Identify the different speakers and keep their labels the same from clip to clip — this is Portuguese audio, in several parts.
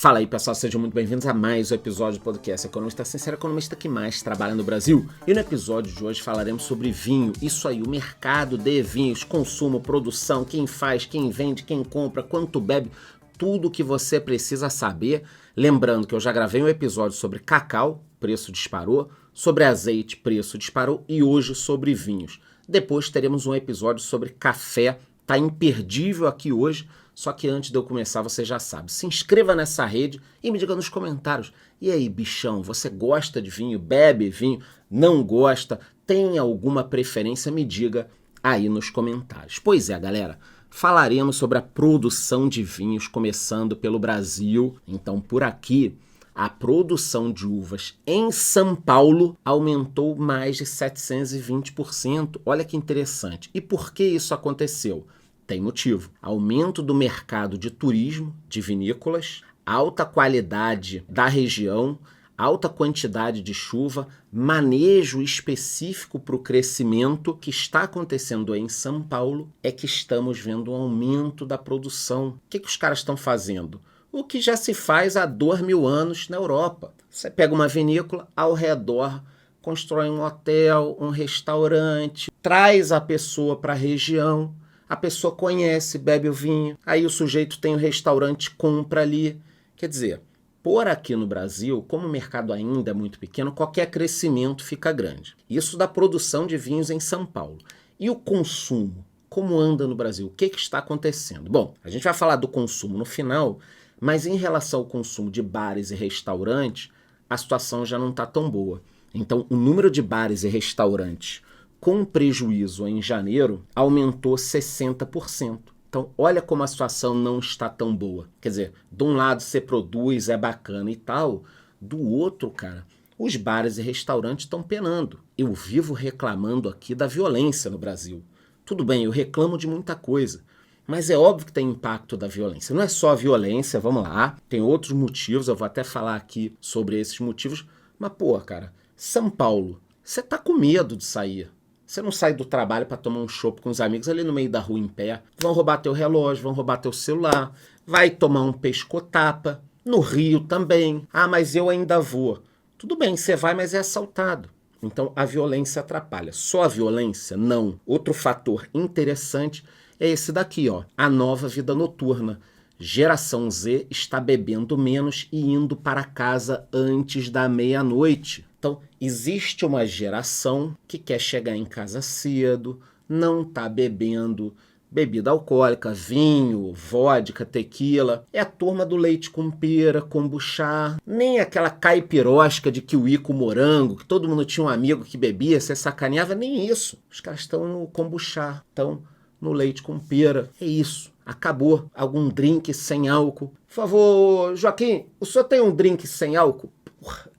Speaker 1: Fala aí, pessoal, sejam muito bem-vindos a mais um episódio do podcast Economista Sincero, economista que mais trabalha no Brasil. E no episódio de hoje falaremos sobre vinho, isso aí, o mercado de vinhos, consumo, produção, quem faz, quem vende, quem compra, quanto bebe, tudo o que você precisa saber. Lembrando que eu já gravei um episódio sobre cacau, preço disparou, sobre azeite, preço disparou, e hoje sobre vinhos. Depois teremos um episódio sobre café, tá imperdível aqui hoje. Só que antes de eu começar, você já sabe, se inscreva nessa rede e me diga nos comentários. E aí, bichão, você gosta de vinho, bebe vinho, não gosta, tem alguma preferência? Me diga aí nos comentários. Pois é, galera, falaremos sobre a produção de vinhos, começando pelo Brasil. Então, por aqui, a produção de uvas em São Paulo aumentou mais de 720%. Olha que interessante. E por que isso aconteceu? Tem motivo. Aumento do mercado de turismo, de vinícolas, alta qualidade da região, alta quantidade de chuva, manejo específico para o crescimento que está acontecendo aí em São Paulo, é que estamos vendo um aumento da produção. O que os caras estão fazendo? O que já se faz há 2000 anos na Europa. Você pega uma vinícola, ao redor constrói um hotel, um restaurante, traz a pessoa para a região. A pessoa conhece, bebe o vinho, aí o sujeito tem um restaurante, compra ali. Quer dizer, por aqui no Brasil, como o mercado ainda é muito pequeno, qualquer crescimento fica grande. Isso da produção de vinhos em São Paulo. E o consumo? Como anda no Brasil? O que está acontecendo? Bom, a gente vai falar do consumo no final, mas em relação ao consumo de bares e restaurantes, a situação já não está tão boa. Então, o número de bares e restaurantes com prejuízo em janeiro, aumentou 60%. Então, olha como a situação não está tão boa. Quer dizer, de um lado você produz, é bacana e tal, do outro, cara, os bares e restaurantes estão penando. Eu vivo reclamando aqui da violência no Brasil. Tudo bem, eu reclamo de muita coisa, mas é óbvio que tem impacto da violência. Não é só a violência, vamos lá, tem outros motivos, eu vou até falar aqui sobre esses motivos, mas, pô, cara, São Paulo, você tá com medo de sair. Você não sai do trabalho para tomar um chopp com os amigos ali no meio da rua em pé. Vão roubar teu relógio, vão roubar teu celular. Vai tomar um pescotapa. No Rio também. Ah, mas eu ainda vou. Tudo bem, você vai, mas é assaltado. Então a violência atrapalha. Só a violência? Não. Outro fator interessante é esse daqui, ó. A nova vida noturna. Geração Z está bebendo menos e indo para casa antes da meia-noite. Então, existe uma geração que quer chegar em casa cedo, não está bebendo bebida alcoólica, vinho, vodka, tequila. É a turma do leite com pera, kombuchá, nem aquela caipirosca de kiwi com morango, que todo mundo tinha um amigo que bebia, você sacaneava, nem isso. Os caras estão no kombuchá, estão no leite com pera. É isso. Acabou. Algum drink sem álcool. Por favor, Joaquim, o senhor tem um drink sem álcool? Porra.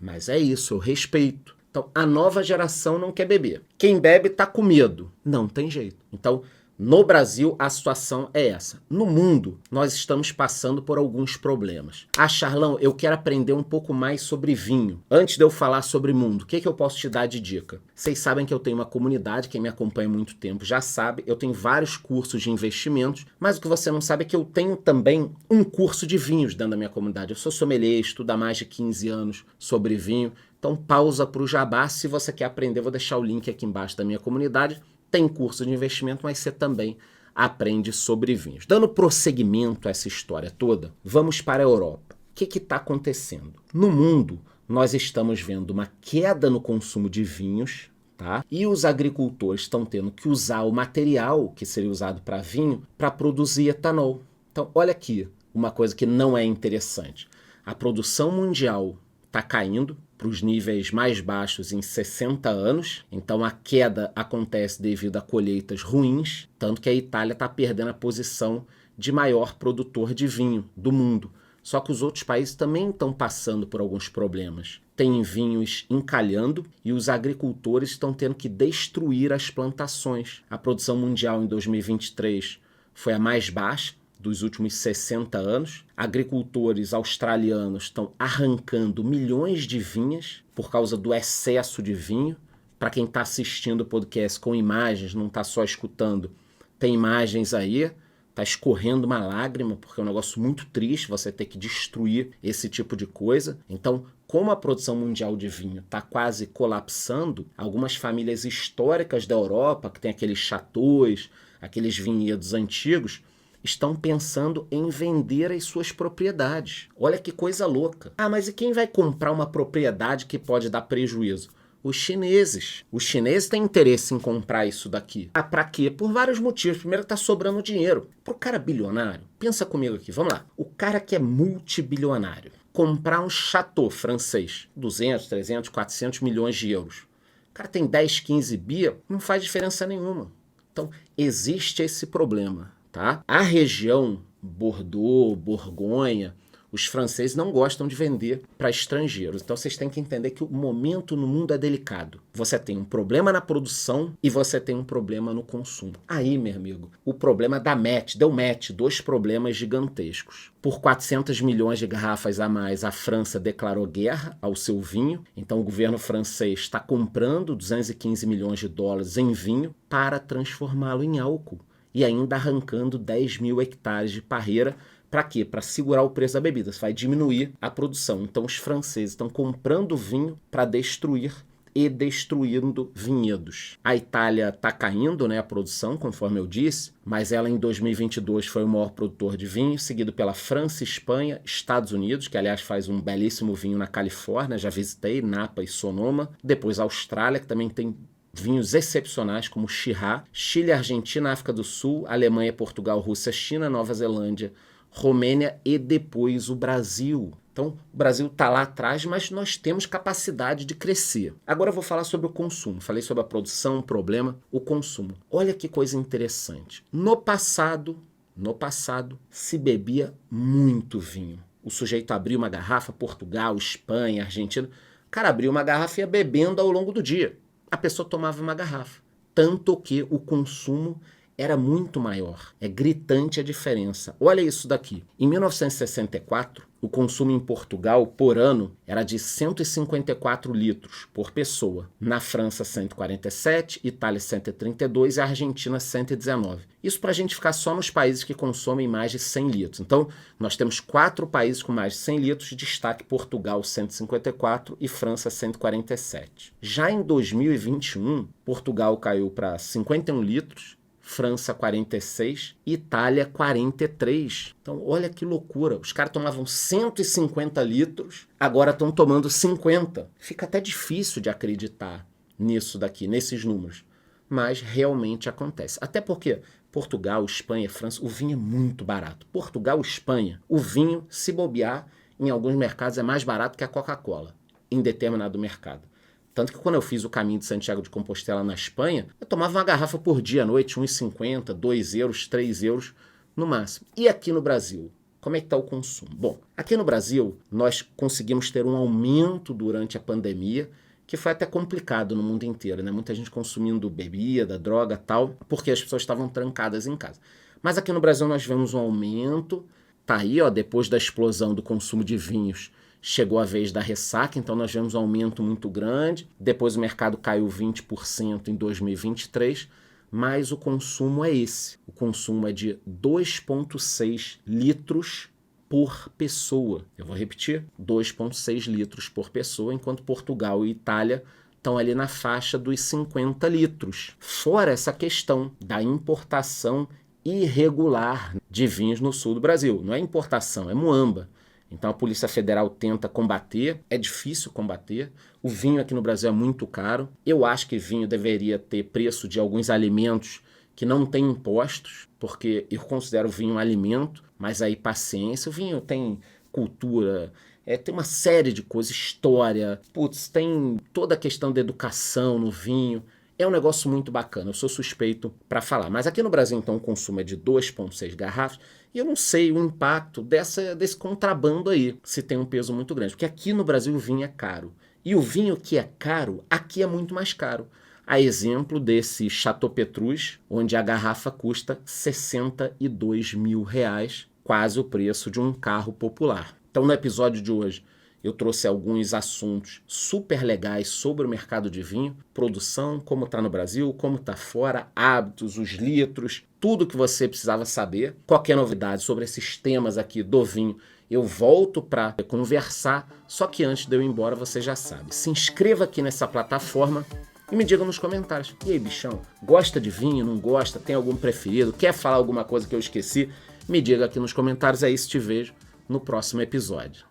Speaker 1: Mas é isso, eu respeito. Então, a nova geração não quer beber. Quem bebe tá com medo. Não tem jeito. Então, no Brasil, a situação é essa. No mundo, nós estamos passando por alguns problemas. Ah, Charlão, eu quero aprender um pouco mais sobre vinho. Antes de eu falar sobre mundo, o que eu posso te dar de dica? Vocês sabem que eu tenho uma comunidade, quem me acompanha há muito tempo já sabe, eu tenho vários cursos de investimentos, mas o que você não sabe é que eu tenho também um curso de vinhos dentro da minha comunidade. Eu sou sommelier, estudo há mais de 15 anos sobre vinho. Então pausa para o jabá, se você quer aprender, vou deixar o link aqui embaixo da minha comunidade. Tem curso de investimento, mas você também aprende sobre vinhos. Dando prosseguimento a essa história toda, vamos para a Europa. O que está acontecendo? No mundo, nós estamos vendo uma queda no consumo de vinhos, tá? E os agricultores estão tendo que usar o material que seria usado para vinho para produzir etanol. Então, olha aqui uma coisa que não é interessante. A produção mundial está caindo para os níveis mais baixos em 60 anos. Então a queda acontece devido a colheitas ruins, tanto que a Itália está perdendo a posição de maior produtor de vinho do mundo. Só que os outros países também estão passando por alguns problemas. Tem vinhos encalhando e os agricultores estão tendo que destruir as plantações. A produção mundial em 2023 foi a mais baixa dos últimos 60 anos. Agricultores australianos estão arrancando milhões de vinhas por causa do excesso de vinho. Para quem está assistindo o podcast com imagens, não está só escutando, tem imagens aí tá escorrendo uma lágrima, porque é um negócio muito triste você ter que destruir esse tipo de coisa. Então, como a produção mundial de vinho está quase colapsando, algumas famílias históricas da Europa, que tem aqueles chateaus, aqueles vinhedos antigos, estão pensando em vender as suas propriedades. Olha que coisa louca. Ah, mas e quem vai comprar uma propriedade que pode dar prejuízo? Os chineses. Os chineses têm interesse em comprar isso daqui. Ah, pra quê? Por vários motivos. Primeiro, tá sobrando dinheiro. Pro cara bilionário, pensa comigo aqui, vamos lá. O cara que é multibilionário, comprar um chateau francês, 200, 300, 400 milhões de euros. O cara tem 10, 15 bi, não faz diferença nenhuma. Então, existe esse problema, tá? A região Bordeaux, Borgonha, os franceses não gostam de vender para estrangeiros. Então vocês têm que entender que o momento no mundo é delicado. Você tem um problema na produção e você tem um problema no consumo. Aí, meu amigo, o problema deu match, dois problemas gigantescos. Por 400 milhões de garrafas a mais, a França declarou guerra ao seu vinho. Então o governo francês está comprando 215 milhões de dólares em vinho para transformá-lo em álcool. E ainda arrancando 10 mil hectares de parreira. Para quê? Para segurar o preço da bebida. Você vai diminuir a produção. Então os franceses estão comprando vinho para destruir e destruindo vinhedos. A Itália está caindo, né, a produção, conforme eu disse, mas ela em 2022 foi o maior produtor de vinho, seguido pela França, Espanha, Estados Unidos, que aliás faz um belíssimo vinho na Califórnia, já visitei, Napa e Sonoma. Depois a Austrália, que também tem vinhos excepcionais como Shiraz, Chile, Argentina, África do Sul, Alemanha, Portugal, Rússia, China, Nova Zelândia, Romênia e depois o Brasil. Então, o Brasil está lá atrás, mas nós temos capacidade de crescer. Agora eu vou falar sobre o consumo. Falei sobre a produção, o problema, o consumo. Olha que coisa interessante. No passado, se bebia muito vinho. O sujeito abriu uma garrafa, Portugal, Espanha, Argentina. O cara abriu uma garrafa e ia bebendo ao longo do dia. A pessoa tomava uma garrafa. Tanto que o consumo era muito maior. É gritante a diferença. Olha isso daqui. Em 1964, o consumo em Portugal por ano era de 154 litros por pessoa. Na França, 147, Itália, 132 e Argentina, 119. Isso para a gente ficar só nos países que consomem mais de 100 litros. Então, nós temos 4 países com mais de 100 litros, de destaque Portugal, 154 e França, 147. Já em 2021, Portugal caiu para 51 litros, França 46, Itália 43. Então olha que loucura, os caras tomavam 150 litros, agora estão tomando 50. Fica até difícil de acreditar nisso daqui, nesses números, mas realmente acontece. Até porque Portugal, Espanha, França, o vinho é muito barato. Portugal, Espanha, o vinho, se bobear, em alguns mercados é mais barato que a Coca-Cola, em determinado mercado. Tanto que quando eu fiz o caminho de Santiago de Compostela na Espanha, eu tomava uma garrafa por dia à noite, 1,50, 2 euros, 3 euros no máximo. E aqui no Brasil, como é que está o consumo? Bom, aqui no Brasil, nós conseguimos ter um aumento durante a pandemia, que foi até complicado no mundo inteiro, né? Muita gente consumindo bebida, droga e tal, porque as pessoas estavam trancadas em casa. Mas aqui no Brasil nós vemos um aumento, tá aí, ó, depois da explosão do consumo de vinhos, chegou a vez da ressaca, então nós vemos um aumento muito grande. Depois o mercado caiu 20% em 2023, mas o consumo é esse. O consumo é de 2,6 litros por pessoa. Eu vou repetir, 2,6 litros por pessoa, enquanto Portugal e Itália estão ali na faixa dos 50 litros. Fora essa questão da importação irregular de vinhos no sul do Brasil. Não é importação, é muamba. Então a Polícia Federal tenta combater, é difícil combater. O vinho aqui no Brasil é muito caro. Eu acho que vinho deveria ter preço de alguns alimentos que não têm impostos, porque eu considero o vinho um alimento, mas aí paciência. O vinho tem cultura, tem uma série de coisas, história, tem toda a questão da educação no vinho. É um negócio muito bacana, eu sou suspeito para falar. Mas aqui no Brasil, então, o consumo é de 2,6 garrafas. E eu não sei o impacto desse contrabando aí, se tem um peso muito grande. Porque aqui no Brasil o vinho é caro. E o vinho que é caro, aqui é muito mais caro. A exemplo desse Chateau Petrus, onde a garrafa custa R$62 mil, quase o preço de um carro popular. Então, no episódio de hoje, eu trouxe alguns assuntos super legais sobre o mercado de vinho, produção, como está no Brasil, como está fora, hábitos, os litros, tudo que você precisava saber. Qualquer novidade sobre esses temas aqui do vinho, eu volto para conversar, só que antes de eu ir embora, você já sabe. Se inscreva aqui nessa plataforma e me diga nos comentários. E aí, bichão, gosta de vinho, não gosta, tem algum preferido, quer falar alguma coisa que eu esqueci? Me diga aqui nos comentários, é isso, te vejo no próximo episódio.